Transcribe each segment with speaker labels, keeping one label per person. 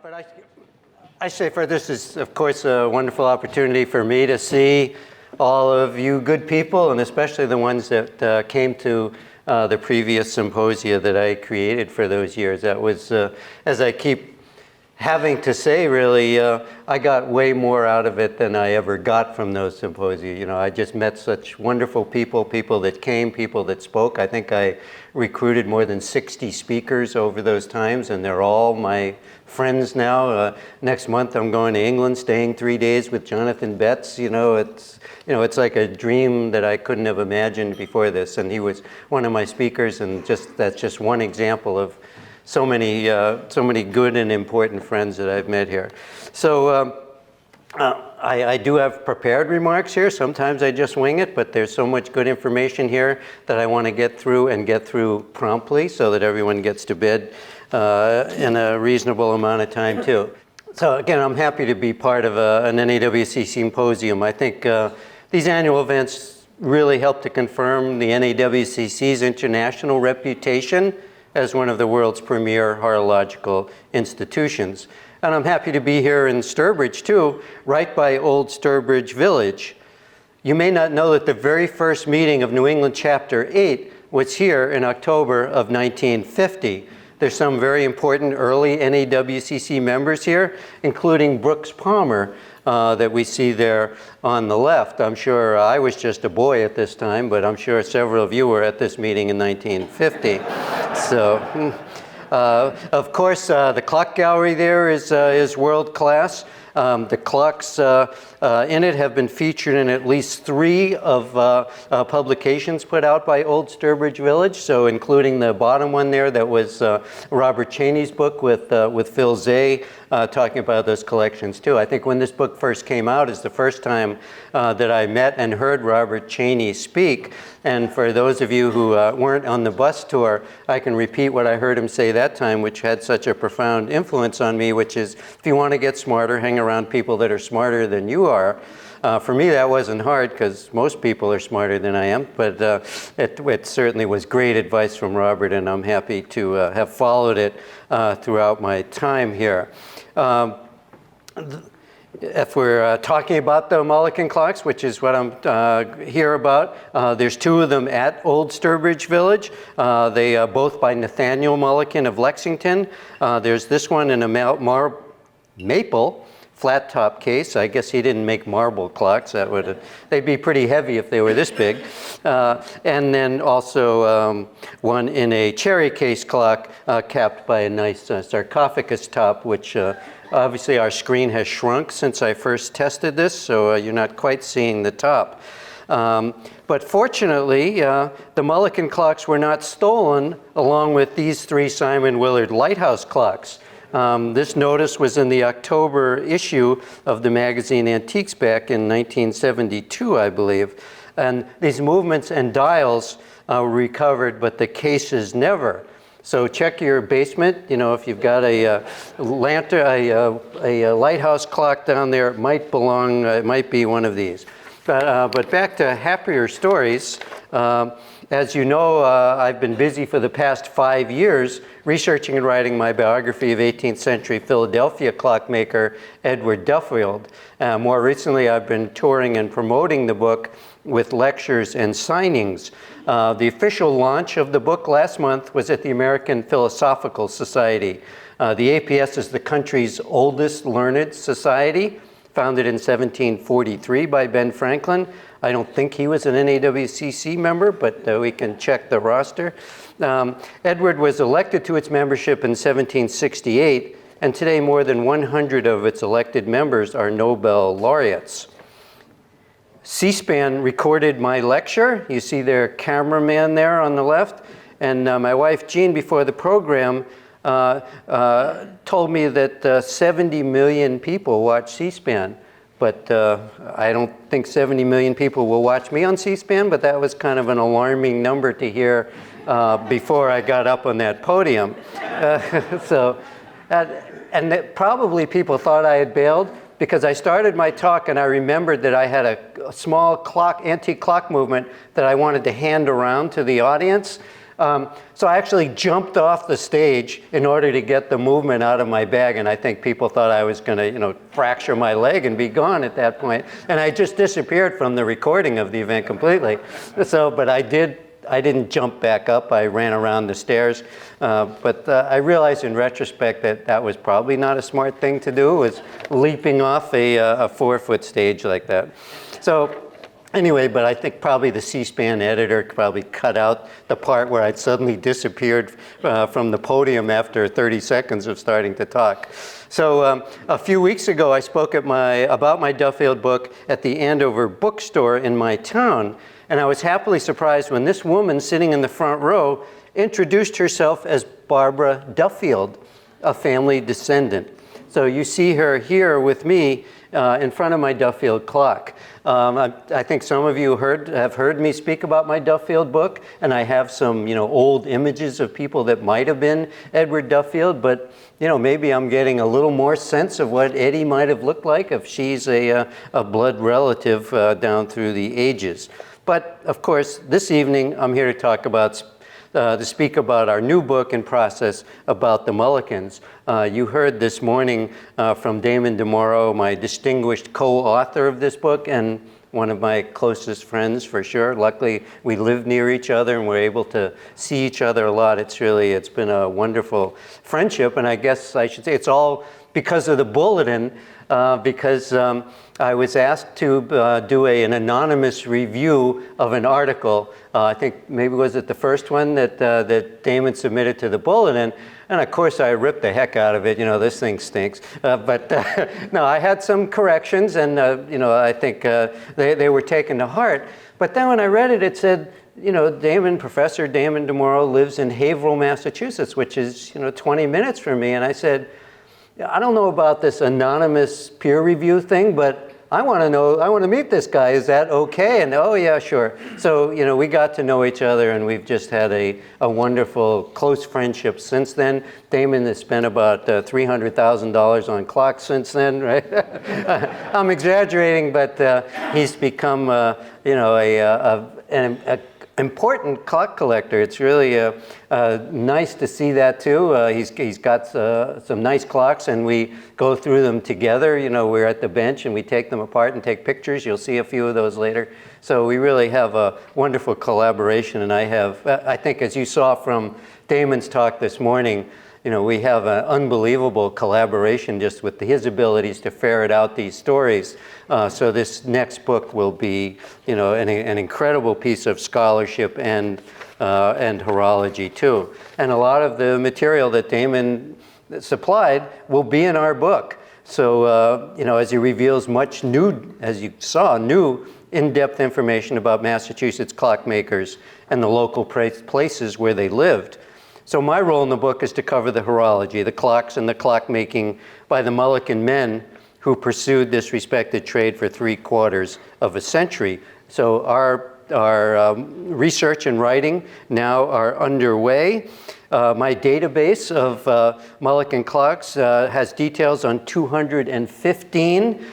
Speaker 1: But I say for this is, of course, a wonderful opportunity for me to see all of you good people, and especially the ones that came to the previous symposia that I created for those years. That was, as I keep having to say, really, I got way more out of it than I ever got from those symposia. You know, I just met such wonderful people, people that came, people that spoke. I think I recruited more than 60 speakers over those times, and they're all my friends now. Next month I'm going to England, staying 3 days with Jonathan Betts. It's like a dream that I couldn't have imagined before this, and he was one of my speakers, and that's just one example of so many good and important friends that I've met here. So I do have prepared remarks here. Sometimes I just wing it, but there's so much good information here that I want to get through promptly so that everyone gets to bed in a reasonable amount of time too. So again, I'm happy to be part of an NAWCC symposium. I think these annual events really help to confirm the NAWCC's international reputation as one of the world's premier horological institutions. And I'm happy to be here in Sturbridge too, right by Old Sturbridge Village. You may not know that the very first meeting of New England Chapter 8 was here in October of 1950. There's some very important early NAWCC members here, including Brooks Palmer, that we see there on the left. I'm sure I was just a boy at this time, but I'm sure several of you were at this meeting in 1950. So, of course, the clock gallery there is world class. The clocks in it have been featured in at least 3 of publications put out by Old Sturbridge Village, so including the bottom one there that was Robert Cheney's book with Phil Zay talking about those collections too. I think when this book first came out is the first time that I met and heard Robert Cheney speak. And for those of you who weren't on the bus tour, I can repeat what I heard him say that time, which had such a profound influence on me, which is, if you want to get smarter, hang around people that are smarter than you are. For me, that wasn't hard because most people are smarter than I am, but it certainly was great advice from Robert, and I'm happy to have followed it throughout my time here. If we're talking about the Mulliken clocks, which is what I'm here about, there's 2 of them at Old Sturbridge Village. They are both by Nathaniel Mulliken of Lexington. There's this one in a maple flat top case. I guess he didn't make marble clocks. They'd be pretty heavy if they were this big. And then also one in a cherry case clock capped by a nice sarcophagus top, which obviously our screen has shrunk since I first tested this, so you're not quite seeing the top. But fortunately, the Mulliken clocks were not stolen along with these 3 Simon Willard Lighthouse clocks. This notice was in the October issue of the magazine Antiques back in 1972, I believe. And these movements and dials were recovered, but the cases never. So check your basement. You know, if you've got a lantern, a lighthouse clock down there, it might be one of these. But back to happier stories. As you know, I've been busy for the past 5 years researching and writing my biography of 18th century Philadelphia clockmaker Edward Duffield. More recently, I've been touring and promoting the book with lectures and signings. The official launch of the book last month was at the American Philosophical Society. The APS is the country's oldest learned society, founded in 1743 by Ben Franklin. I don't think he was an NAWCC member, but we can check the roster. Edward was elected to its membership in 1768, and today more than 100 of its elected members are Nobel laureates. C-SPAN recorded my lecture. You see their cameraman there on the left. And my wife, Jean, before the program, told me that 70 million people watch C-SPAN. But I don't think 70 million people will watch me on C-SPAN, but that was kind of an alarming number to hear before I got up on that podium. Probably people thought I had bailed, because I started my talk and I remembered that I had a small antique clock movement that I wanted to hand around to the audience. So I actually jumped off the stage in order to get the movement out of my bag, and I think people thought I was going to, fracture my leg and be gone at that point. And I just disappeared from the recording of the event completely. So, but I didn't jump back up. I ran around the stairs. But I realized in retrospect that that was probably not a smart thing to do, was leaping off a 4-foot stage like that. So anyway, but I think probably the C-SPAN editor probably cut out the part where I'd suddenly disappeared from the podium after 30 seconds of starting to talk. So a few weeks ago, I spoke at about my Duffield book at the Andover bookstore in my town. And I was happily surprised when this woman sitting in the front row introduced herself as Barbara Duffield, a family descendant. So you see her here with me in front of my Duffield clock. I think some of you have heard me speak about my Duffield book, and I have some old images of people that might have been Edward Duffield, but maybe I'm getting a little more sense of what Eddie might have looked like if she's a blood relative down through the ages. But of course, this evening I'm here to talk about, to speak about our new book in process about the Mullikens. You heard this morning from Damon DeMoro, my distinguished co-author of this book, and one of my closest friends for sure. Luckily, we live near each other and we're able to see each other a lot. It's been a wonderful friendship, and I guess I should say it's all because of the bulletin, because I was asked to do an anonymous review of an article. I think maybe was it the first one that Damon submitted to the bulletin, and of course I ripped the heck out of it. This thing stinks. But no, I had some corrections, and I think they were taken to heart. But then when I read it, it said, Professor Damon DeMoro lives in Haverhill, Massachusetts, which is 20 minutes from me, and I said, I don't know about this anonymous peer review thing, but I want to meet this guy. Is that okay? And oh yeah, sure. So, we got to know each other, and we've just had a wonderful, close friendship since then. Damon has spent about $300,000 on clocks since then, right? I'm exaggerating, but he's become, an important clock collector. It's really nice to see that too. He's got some nice clocks, and we go through them together. We're at the bench and we take them apart and take pictures. You'll see a few of those later. So we really have a wonderful collaboration, and I think as you saw from Damon's talk this morning, we have an unbelievable collaboration just with his abilities to ferret out these stories. So this next book will be, an incredible piece of scholarship and horology too. And a lot of the material that Damon supplied will be in our book. So, as he reveals much new, as you saw, new in-depth information about Massachusetts clockmakers and the local places where they lived. So my role in the book is to cover the horology, the clocks and the clockmaking by the Mulliken men who pursued this respected trade for 3/4 of a century. So our research and writing now are underway. My database of Mulliken clocks has details on 215.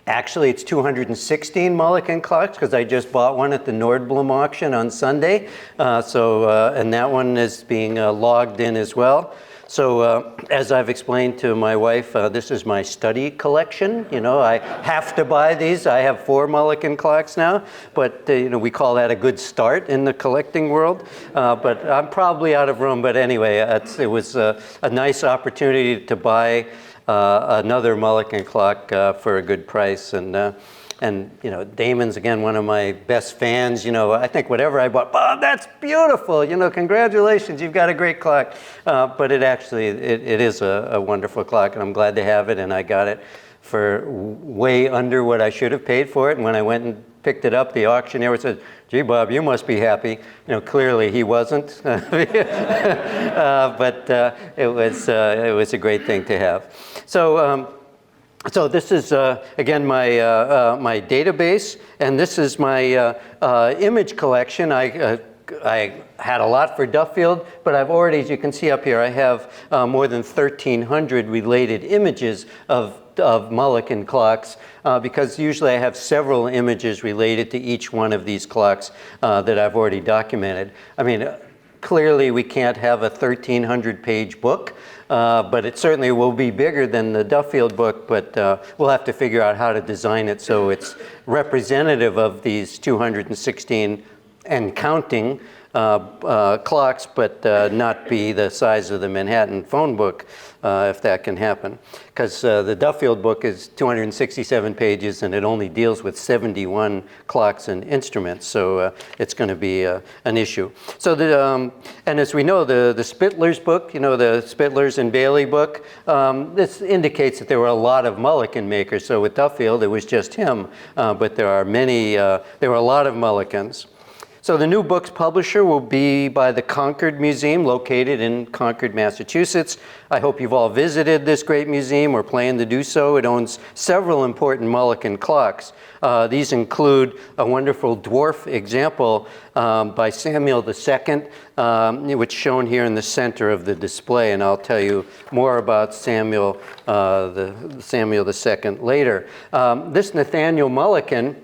Speaker 1: Actually, it's 216 Mulliken clocks because I just bought one at the Nordblom auction on Sunday. And that one is being logged in as well. So as I've explained to my wife, this is my study collection. I have to buy these. I have 4 Mulliken clocks now, but we call that a good start in the collecting world. But I'm probably out of room. But anyway, it was a nice opportunity to buy another Mulliken clock for a good price, and Damon's again one of my best fans. I think whatever I bought, oh, that's beautiful. Congratulations, you've got a great clock. But it is a wonderful clock, and I'm glad to have it. And I got it for way under what I should have paid for it. And when I went and picked it up, the auctioneer said, "Gee, Bob, you must be happy." Clearly he wasn't, but it was a great thing to have. So this is again my my database, and this is my image collection. I I had a lot for Duffield, but I've already, as you can see up here, I have more than 1,300 related images of Mulliken clocks, because usually I have several images related to each one of these clocks that I've already documented. I mean, clearly we can't have a 1,300-page book, but it certainly will be bigger than the Duffield book, but we'll have to figure out how to design it so it's representative of these 216 and counting clocks, but not be the size of the Manhattan phone book, if that can happen. Because the Duffield book is 267 pages and it only deals with 71 clocks and instruments, so it's going to be an issue. So and as we know, the Spittlers book, you know, the Spittlers and Bailey book, this indicates that there were a lot of Mulliken makers. So with Duffield, it was just him, but there are many, there were a lot of Mullikens. So the new book's publisher will be by the Concord Museum, located in Concord, Massachusetts. I hope you've all visited this great museum or plan to do so. It owns several important Mulliken clocks. These include a wonderful Dwarf example by Samuel II, which is shown here in the center of the display, and I'll tell you more about Samuel II later. This Nathaniel Mulliken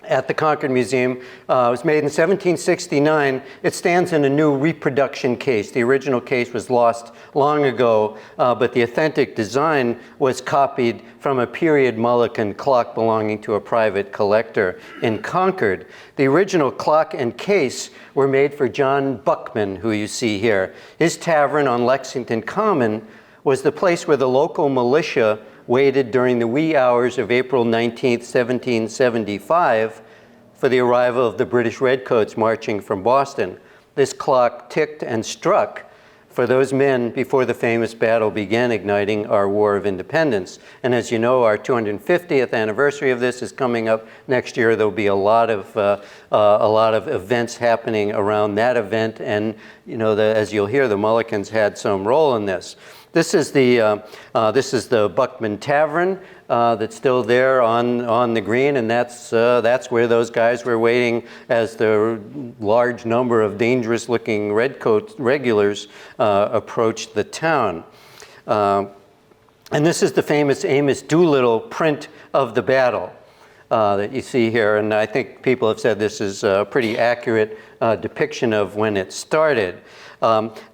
Speaker 1: at the Concord Museum was made in 1769. It stands in a new reproduction case. The original case was lost long ago, but the authentic design was copied from a period Mulliken clock belonging to a private collector in Concord. The original clock and case were made for John Buckman, who you see here. His tavern on Lexington Common was the place where the local militia waited during the wee hours of April 19, 1775, for the arrival of the British Redcoats marching from Boston. This clock ticked and struck for those men before the famous battle began, igniting our War of Independence. And as you know, our 250th anniversary of this is coming up next year. There'll be a lot of events happening around that event, and you know, as you'll hear, the Mullikens had some role in this. This is the Buckman Tavern that's still there on the green, and that's where those guys were waiting as the large number of dangerous-looking redcoat regulars approached the town. And this is the famous Amos Doolittle print of the battle that you see here, and I think people have said this is a pretty accurate depiction of when it started.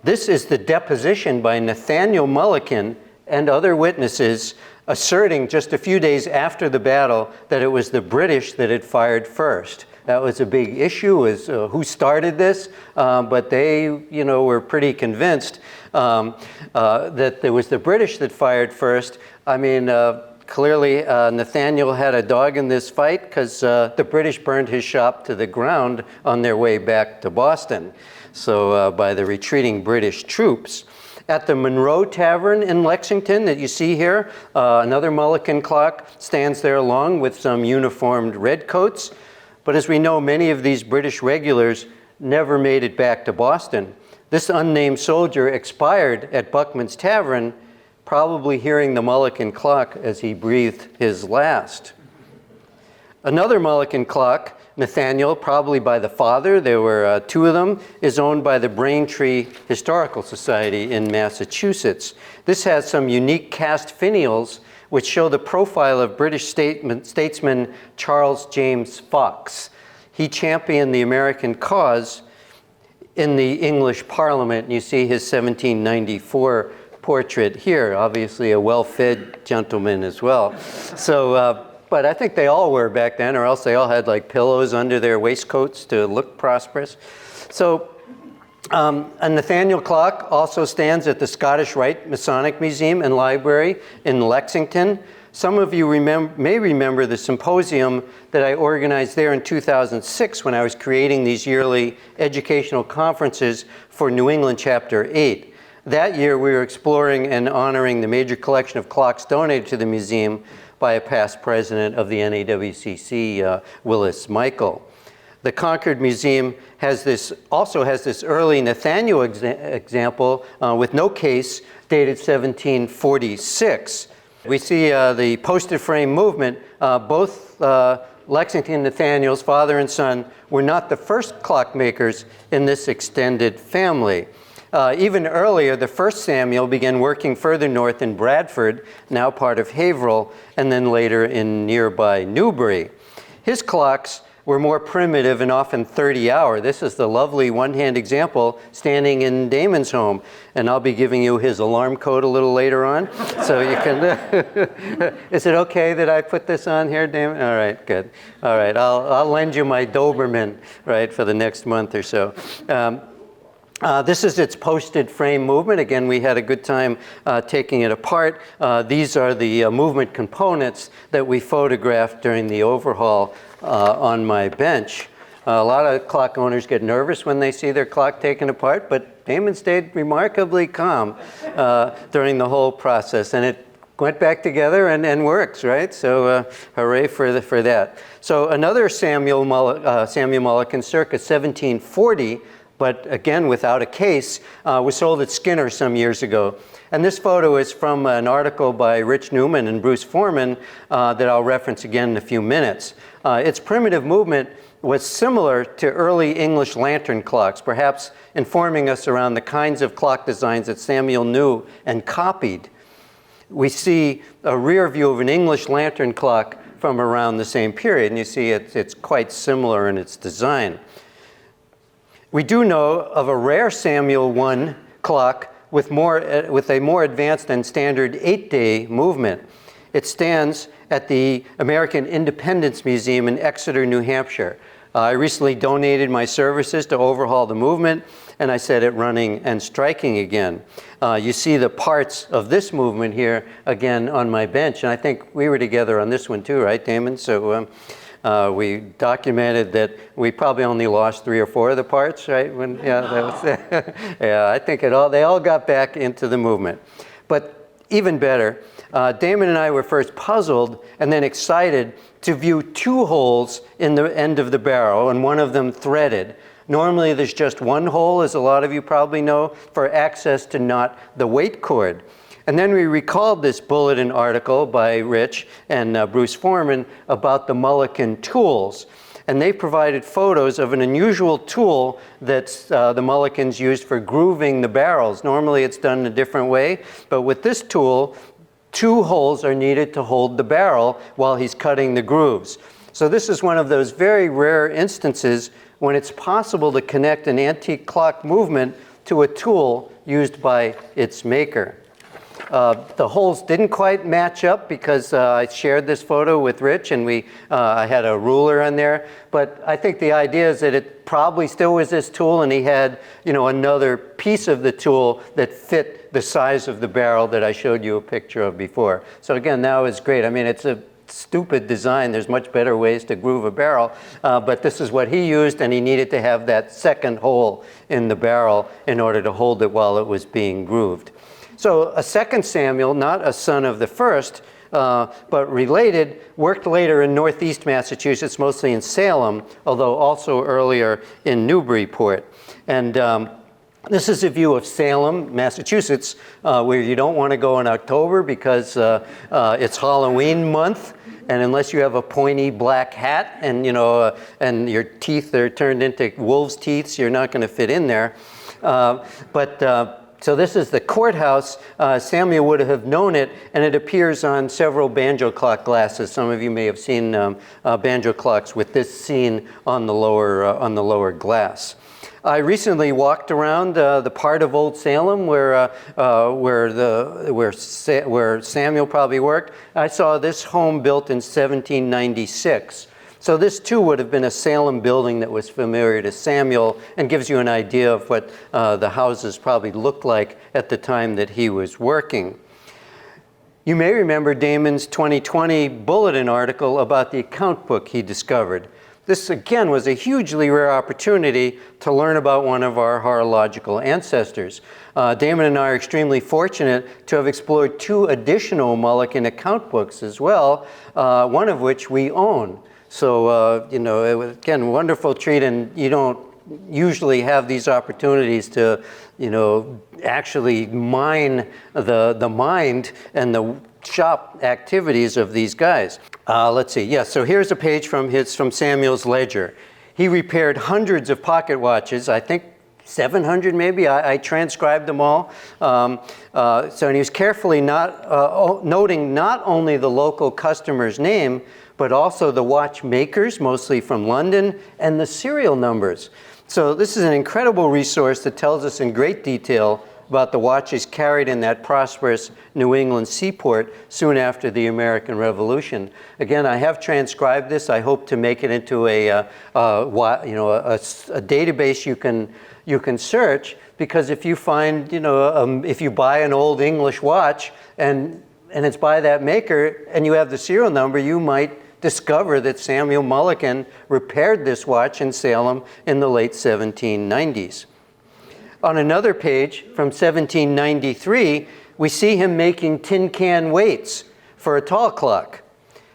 Speaker 1: This is the deposition by Nathaniel Mulliken and other witnesses asserting just a few days after the battle that it was the British that had fired first. That was a big issue, is who started this, but they, you know, were pretty convinced that it was the British that fired first. I mean, clearly Nathaniel had a dog in this fight, because the British burned his shop to the ground on their way back to Boston. So by the retreating British troops. At the Monroe Tavern in Lexington that you see here, another Mulliken clock stands there along with some uniformed redcoats. But as we know, many of these British regulars never made it back to Boston. This unnamed soldier expired at Buckman's Tavern, probably hearing the Mulliken clock as he breathed his last. Another Mulliken clock, Nathaniel, probably by the father, there were two of them, is owned by the Braintree Historical Society in Massachusetts. This has some unique cast finials which show the profile of British statesman Charles James Fox. He championed the American cause in the English Parliament, and you see his 1794 portrait here, obviously a well-fed gentleman as well. So, but I think they all were back then, or else they all had like pillows under their waistcoats to look prosperous. So a Nathaniel clock also stands at the Scottish Rite Masonic Museum and Library in Lexington. Some of you may remember the symposium that I organized there in 2006 when I was creating these yearly educational conferences for New England Chapter 8. That year we were exploring and honoring the major collection of clocks donated to the museum by a past president of the NAWCC, Willis Michael. The Concord Museum also has this early Nathaniel example with no case, dated 1746. We see the posted frame movement. Both Lexington Nathaniels, father and son, were not the first clockmakers in this extended family. Even earlier, the first Samuel began working further north in Bradford, now part of Haverhill, and then later in nearby Newbury. His clocks were more primitive and often 30-hour. This is the lovely one-hand example standing in Damon's home. And I'll be giving you his alarm code a little later on. So you can, is it okay that I put this on here, Damon? All right, good. All right, I'll lend you my Doberman, right, for the next month or so. This is its posted frame movement. Again, we had a good time taking it apart. These are the movement components that we photographed during the overhaul on my bench. A lot of clock owners get nervous when they see their clock taken apart, but Damon stayed remarkably calm during the whole process, and it went back together and works, right? So hooray for that. So another Samuel Mulliken, circa 1740, but again without a case, was sold at Skinner some years ago. And this photo is from an article by Rich Newman and Bruce Foreman that I'll reference again in a few minutes. Its primitive movement was similar to early English lantern clocks, perhaps informing us around the kinds of clock designs that Samuel knew and copied. We see a rear view of an English lantern clock from around the same period, and you see it's quite similar in its design. We do know of a rare Samuel I clock with a more advanced and standard 8-day movement. It stands at the American Independence Museum in Exeter, New Hampshire. I recently donated my services to overhaul the movement, and I set it running and striking again. You see the parts of this movement here again on my bench, and I think we were together on this one too, right, Damon? So we documented that we probably only lost 3 or 4 of the parts, right? Yeah, I think they all got back into the movement. But even better, Damon and I were first puzzled and then excited to view 2 holes in the end of the barrel, and one of them threaded. Normally there's just 1 hole, as a lot of you probably know, for access to knot the weight cord. And then we recalled this bulletin article by Rich and Bruce Foreman about the Mulliken tools. And they provided photos of an unusual tool that the Mullikens used for grooving the barrels. Normally it's done in a different way, but with this tool, 2 holes are needed to hold the barrel while he's cutting the grooves. So this is one of those very rare instances when it's possible to connect an antique clock movement to a tool used by its maker. The holes didn't quite match up because I shared this photo with Rich, and I had a ruler on there. But I think the idea is that it probably still was this tool, and he had, another piece of the tool that fit the size of the barrel that I showed you a picture of before. So again, that was great. I mean, it's a stupid design. There's much better ways to groove a barrel, but this is what he used, and he needed to have that second hole in the barrel in order to hold it while it was being grooved. So a second Samuel, not a son of the first, but related, worked later in Northeast Massachusetts, mostly in Salem, although also earlier in Newburyport. And this is a view of Salem, Massachusetts, where you don't want to go in October because it's Halloween month. And unless you have a pointy black hat and, and your teeth are turned into wolves' teeth, you're not going to fit in there. So this is the courthouse. Samuel would have known it, and it appears on several banjo clock glasses. Some of you may have seen banjo clocks with this scene on the lower glass. I recently walked around the part of Old Salem where Samuel probably worked. I saw this home built in 1796. So this too would have been a Salem building that was familiar to Samuel, and gives you an idea of what the houses probably looked like at the time that he was working. You may remember Damon's 2020 bulletin article about the account book he discovered. This again was a hugely rare opportunity to learn about one of our horological ancestors. Damon and I are extremely fortunate to have explored 2 additional Mulliken account books as well, one of which we own. So, it was, again, a wonderful treat, and you don't usually have these opportunities to, actually mine the mind and the shop activities of these guys. Let's see, yes, so here's a page from Samuel's ledger. He repaired hundreds of pocket watches, I think 700 maybe, I transcribed them all. And he was carefully noting not only the local customer's name, but also the watchmakers, mostly from London, and the serial numbers. So this is an incredible resource that tells us in great detail about the watches carried in that prosperous New England seaport soon after the American Revolution. Again, I have transcribed this. I hope to make it into a database you can search, because if you find, if you buy an old English watch and it's by that maker and you have the serial number, you might discover that Samuel Mulliken repaired this watch in Salem in the late 1790s. On another page from 1793, we see him making tin can weights for a tall clock.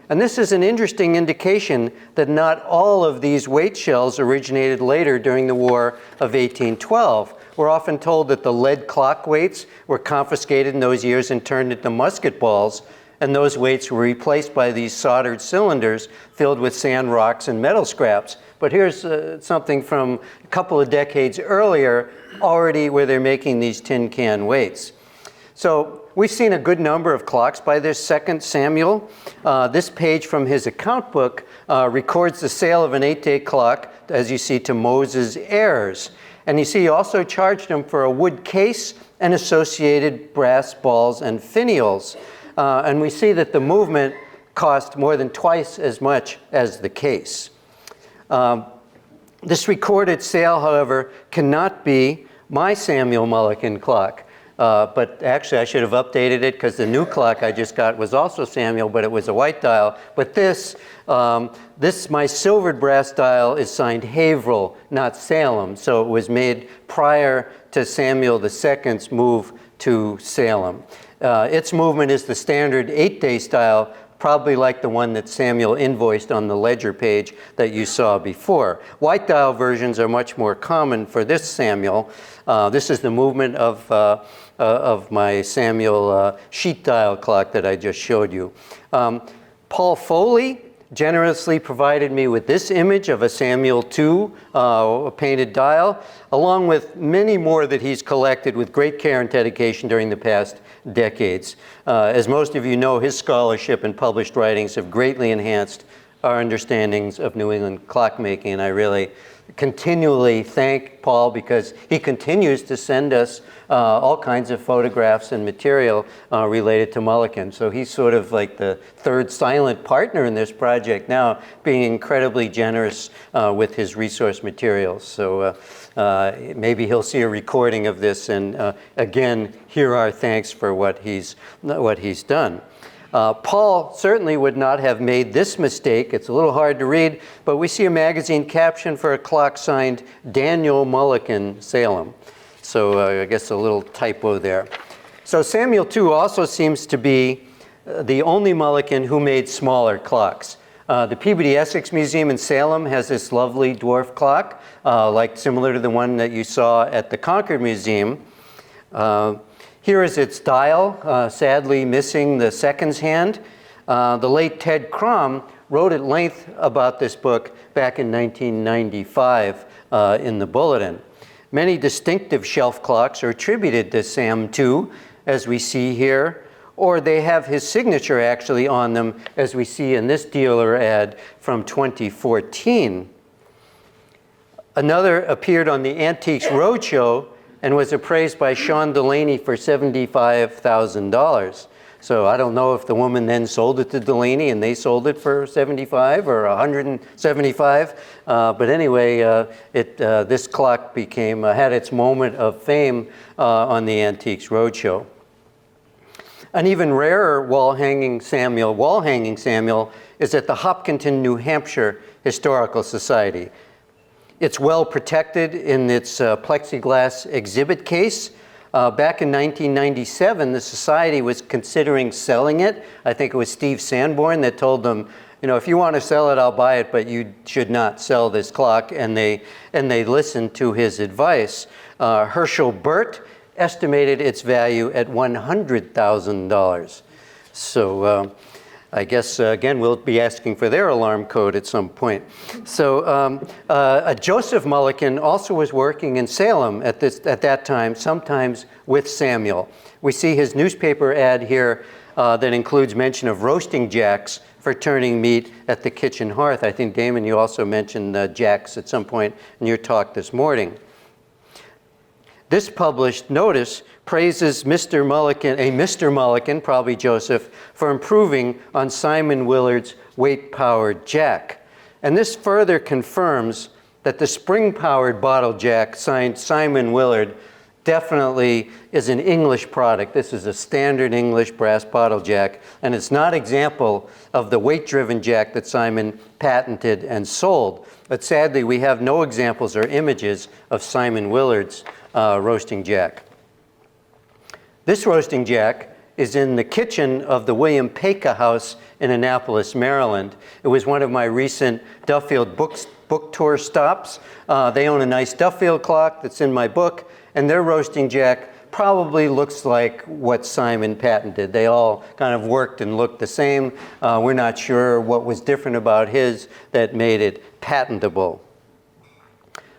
Speaker 1: And this is an interesting indication that not all of these weight shells originated later during the War of 1812. We're often told that the lead clock weights were confiscated in those years and turned into musket balls, and those weights were replaced by these soldered cylinders filled with sand, rocks, and metal scraps. But here's something from a couple of decades earlier, already where they're making these tin can weights. So we've seen a good number of clocks by this second Samuel. This page from his account book records the sale of an 8-day clock, as you see, to Moses' heirs. And you see he also charged him for a wood case and associated brass balls and finials. And we see that the movement cost more than twice as much as the case. This recorded sale, however, cannot be my Samuel Mulliken clock. But actually, I should have updated it, because the new clock I just got was also Samuel, but it was a white dial. But this, my silvered brass dial is signed Haverhill, not Salem. So it was made prior to Samuel II's move to Salem. Its movement is the standard 8-day style, probably like the one that Samuel invoiced on the ledger page that you saw before. White dial versions are much more common for this Samuel. This is the movement of my Samuel sheet dial clock that I just showed you. Paul Foley generously provided me with this image of a Samuel II painted dial, along with many more that he's collected with great care and dedication during the past decades. As most of you know, his scholarship and published writings have greatly enhanced our understandings of New England clockmaking, and I really continually thank Paul, because he continues to send us all kinds of photographs and material related to Mulliken. So he's sort of like the third silent partner in this project now, being incredibly generous with his resource materials. So maybe he'll see a recording of this, and again, hear our thanks for what he's done. Paul certainly would not have made this mistake. It's a little hard to read, but we see a magazine caption for a clock signed Daniel Mulliken, Salem. So I guess a little typo there. So Samuel II also seems to be the only Mulliken who made smaller clocks. The Peabody Essex Museum in Salem has this lovely dwarf clock, similar to the one that you saw at the Concord Museum. Here is its dial, sadly missing the seconds hand. The late Ted Crum wrote at length about this book back in 1995 in the Bulletin. Many distinctive shelf clocks are attributed to Sam II, as we see here, or they have his signature actually on them, as we see in this dealer ad from 2014. Another appeared on the Antiques Roadshow and was appraised by Sean Delaney for $75,000. So I don't know if the woman then sold it to Delaney and they sold it for 75 or 175. But anyway, this clock had its moment of fame on the Antiques Roadshow. An even rarer wall-hanging Samuel is at the Hopkinton, New Hampshire Historical Society. It's well protected in its plexiglass exhibit case. Back in 1997, the Society was considering selling it. I think it was Steve Sanborn that told them, you know, if you want to sell it, I'll buy it, but you should not sell this clock. And they listened to his advice. Herschel Burt estimated its value at $100,000. So I guess, again, we'll be asking for their alarm code at some point. So Joseph Mulliken also was working in Salem at that time, sometimes with Samuel. We see his newspaper ad here that includes mention of roasting jacks for turning meat at the kitchen hearth. I think, Damon, you also mentioned jacks at some point in your talk this morning. This published notice praises Mr. Mulliken, probably Joseph, for improving on Simon Willard's weight-powered jack. And this further confirms that the spring-powered bottle jack signed Simon Willard definitely is an English product. This is a standard English brass bottle jack, and it's not an example of the weight-driven jack that Simon patented and sold. But sadly, we have no examples or images of Simon Willard's roasting jack. This roasting jack is in the kitchen of the William Paca House in Annapolis, Maryland. It was one of my recent Duffield book tour stops. They own a nice Duffield clock that's in my book, and their roasting jack probably looks like what Simon patented. They all kind of worked and looked the same. We're not sure what was different about his that made it patentable.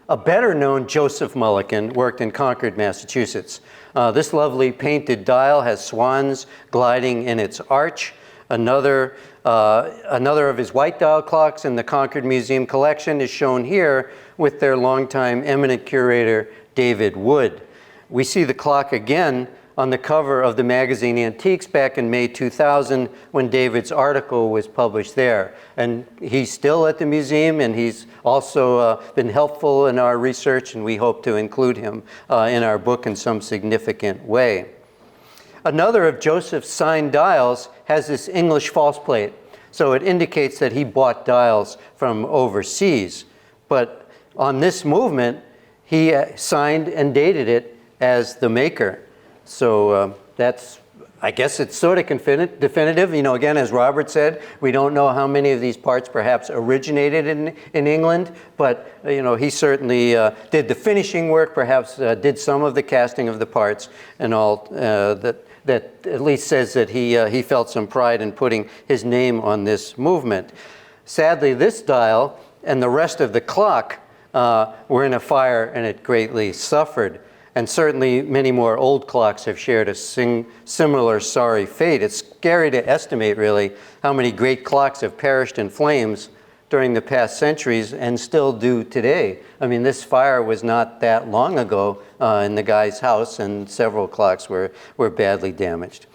Speaker 1: A better-known Joseph Mulliken worked in Concord, Massachusetts. This lovely painted dial has swans gliding in its arch. Another of his white dial clocks in the Concord Museum collection is shown here with their longtime eminent curator, David Wood. We see the clock again on the cover of the magazine Antiques back in May 2000 when David's article was published there. And he's still at the museum, and he's also been helpful in our research, and we hope to include him in our book in some significant way. Another of Joseph's signed dials has this English false plate, so it indicates that he bought dials from overseas. But on this movement, he signed and dated it as the maker. So that's, I guess it's sort of definitive. You know, again, as Robert said, we don't know how many of these parts perhaps originated in England, but, you know, he certainly did the finishing work, perhaps did some of the casting of the parts, and all that at least says that he felt some pride in putting his name on this movement. Sadly, this dial and the rest of the clock were in a fire, and it greatly suffered. And certainly many more old clocks have shared a similar sorry fate. It's scary to estimate, really, how many great clocks have perished in flames during the past centuries and still do today. I mean, this fire was not that long ago in the guy's house, and several clocks were badly damaged.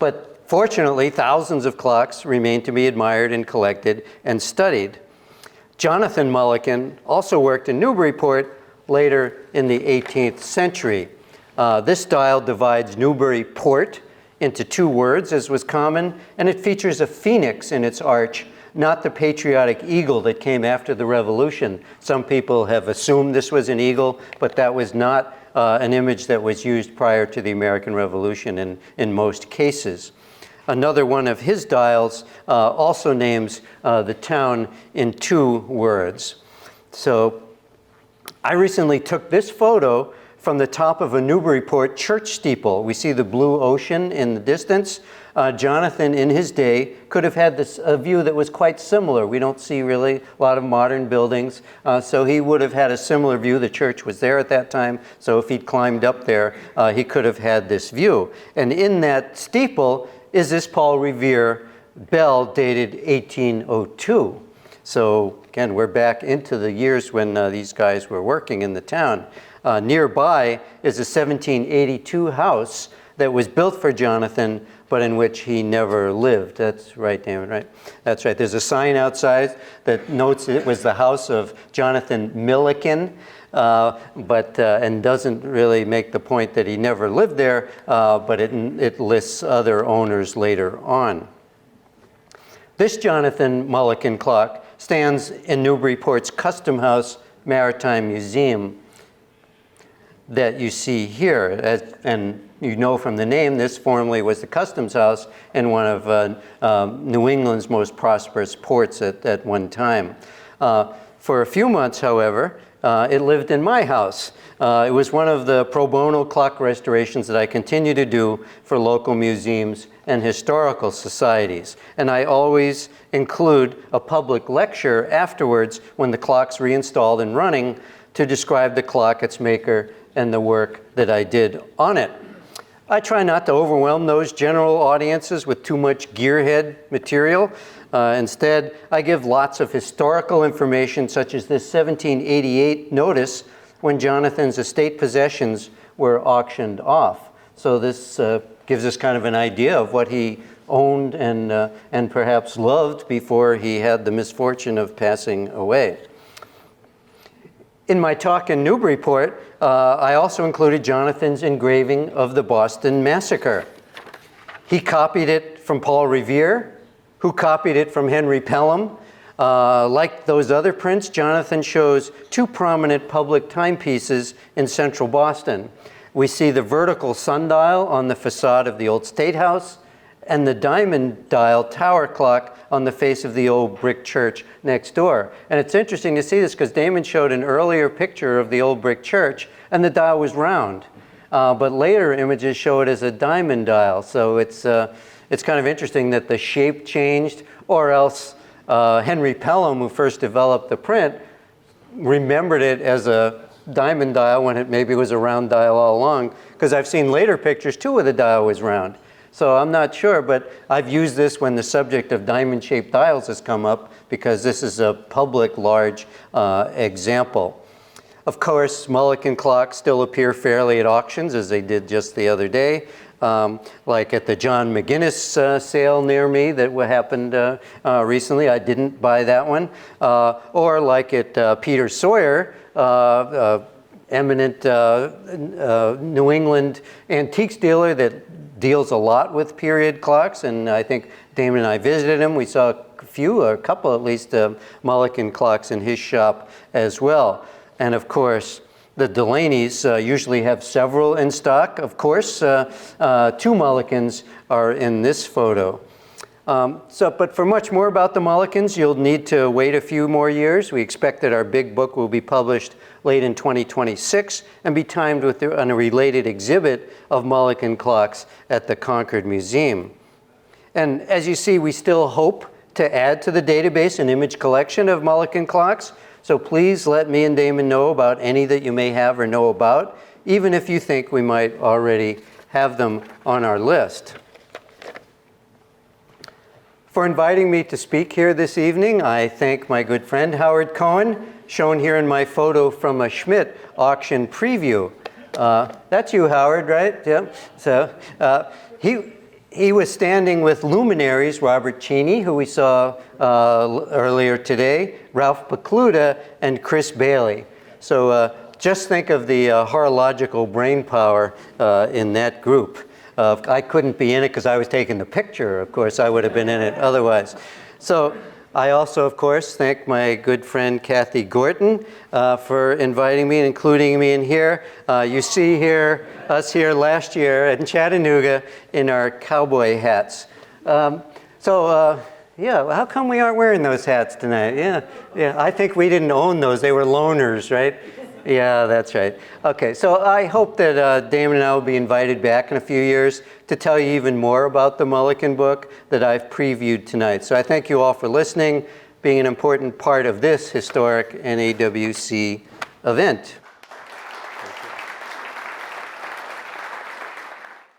Speaker 1: But fortunately, thousands of clocks remain to be admired and collected and studied. Jonathan Mulliken also worked in Newburyport later in the 18th century. This dial divides Newburyport into two words, as was common, and it features a phoenix in its arch, not the patriotic eagle that came after the Revolution. Some people have assumed this was an eagle, but that was not an image that was used prior to the American Revolution in most cases. Another one of his dials also names the town in two words. So I recently took this photo from the top of a Newburyport church steeple. We see the blue ocean in the distance. Jonathan, in his day, could have had a view that was quite similar. We don't see really a lot of modern buildings, so he would have had a similar view. The church was there at that time, so if he'd climbed up there, he could have had this view. And in that steeple is this Paul Revere bell dated 1802. So again, we're back into the years when these guys were working in the town. Nearby is a 1782 house that was built for Jonathan, but in which he never lived. That's right, Damon, right? That's right. There's a sign outside that notes it was the house of Jonathan Mulliken, and doesn't really make the point that he never lived there, but it lists other owners later on. This Jonathan Mulliken clock stands in Newburyport's Custom House Maritime Museum that you see here. And you know from the name, this formerly was the customs house in one of New England's most prosperous ports at one time. For a few months, however, it lived in my house. It was one of the pro bono clock restorations that I continue to do for local museums and historical societies. And I always include a public lecture afterwards when the clock's reinstalled and running to describe the clock, its maker, and the work that I did on it. I try not to overwhelm those general audiences with too much gearhead material. Instead, I give lots of historical information, such as this 1788 notice when Jonathan's estate possessions were auctioned off. So this gives us kind of an idea of what he owned and perhaps loved before he had the misfortune of passing away. In my talk in Newburyport, I also included Jonathan's engraving of the Boston Massacre. He copied it from Paul Revere, who copied it from Henry Pelham. Like those other prints, Jonathan shows two prominent public timepieces in central Boston. We see the vertical sundial on the facade of the old State House and the diamond dial tower clock on the face of the old brick church next door. And it's interesting to see this because Damon showed an earlier picture of the old brick church and the dial was round. But later images show it as a diamond dial. So it's kind of interesting that the shape changed, or else Henry Pelham, who first developed the print, remembered it as a diamond dial when it maybe was a round dial all along, because I've seen later pictures too where the dial was round. So I'm not sure, but I've used this when the subject of diamond-shaped dials has come up, because this is a public, large example. Of course, Mulliken clocks still appear fairly at auctions, as they did just the other day, like at the John McGinnis sale near me that happened recently. I didn't buy that one. Or like at Peter Sawyer, eminent New England antiques dealer that deals a lot with period clocks, and I think Damon and I visited him. We saw a couple at least, Mulliken clocks in his shop as well. And of course, the Delaney's usually have several in stock. Of course, two Mullikens are in this photo. But for much more about the Mullikens, you'll need to wait a few more years. We expect that our big book will be published late in 2026 and be timed with on a related exhibit of Mulliken clocks at the Concord Museum. And as you see, we still hope to add to the database an image collection of Mulliken clocks. So please let me and Damon know about any that you may have or know about, even if you think we might already have them on our list. For inviting me to speak here this evening, I thank my good friend Howard Cohen, shown here in my photo from a Schmidt auction preview. That's you, Howard, right? Yeah. So he was standing with luminaries, Robert Cheney, who we saw earlier today, Ralph Pecluda, and Chris Bailey. So just think of the horological brain power in that group. I couldn't be in it because I was taking the picture. Of course, I would have been in it otherwise. So I also, of course, thank my good friend Kathy Gorton for inviting me and including me in here. You see us here last year in Chattanooga in our cowboy hats. Yeah, how come we aren't wearing those hats tonight? Yeah, I think we didn't own those. They were loaners, right? Yeah, that's right. Okay, so I hope that Damon and I will be invited back in a few years to tell you even more about the Mulliken book that I've previewed tonight. So I thank you all for listening, being an important part of this historic NAWC event.